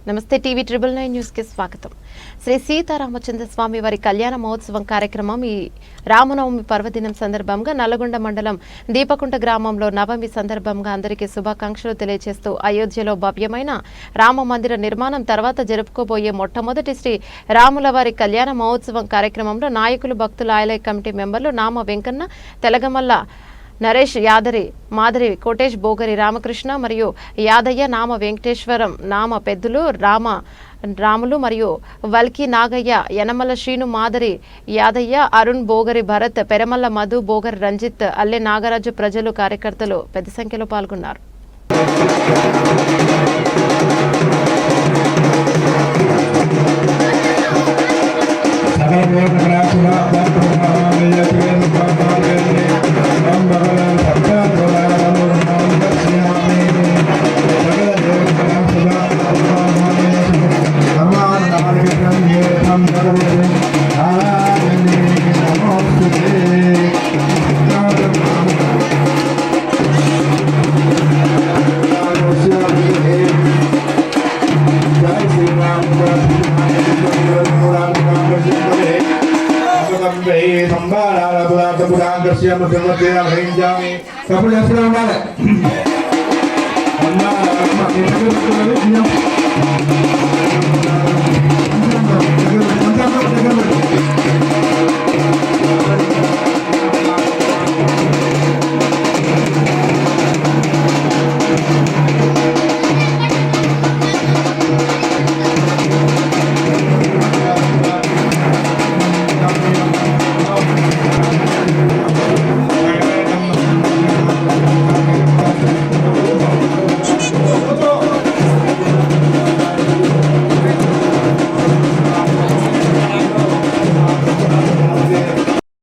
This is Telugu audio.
నమస్తే టీవీ 999 న్యూస్ కి స్వాగతం. శ్రీ సీతారామచంద్ర స్వామి వారి కళ్యాణ మహోత్సవం కార్యక్రమం ఈ రామనవమి పర్వదినం సందర్భంగా నల్లగొండ మండలం దీపకుంట గ్రామంలో నవమి సందర్భంగా అందరికీ శుభాకాంక్షలు తెలియజేస్తూ అయోధ్యలో భవ్యమైన రామ మందిర నిర్మాణం తర్వాత జరుపుకోబోయే మొట్టమొదటి శ్రీ రాముల వారి కళ్యాణ మహోత్సవం కార్యక్రమంలో నాయకులు, భక్తుల ఆలయ కమిటీ మెంబర్లు నామ వెంకన్న, తెలగమల్ల నరేష్, యాదరి మాదరి, కోటేష్, బోగరి రామకృష్ణ మరియు యాదయ్య, నామ వెంకటేశ్వరం, నామ పెద్దులు రాములు మరియు వల్కి నాగయ్య, యనమల శ్రీను, మాదరి యాదయ్య, అరుణ్, బోగరి భరత్, పెరమల్ల మధు, బోగరి రంజిత్, అల్లె నాగరాజు, ప్రజలు, కార్యకర్తలు పెద్ద సంఖ్యలో పాల్గొన్నారు. Kamu yang sedang balik.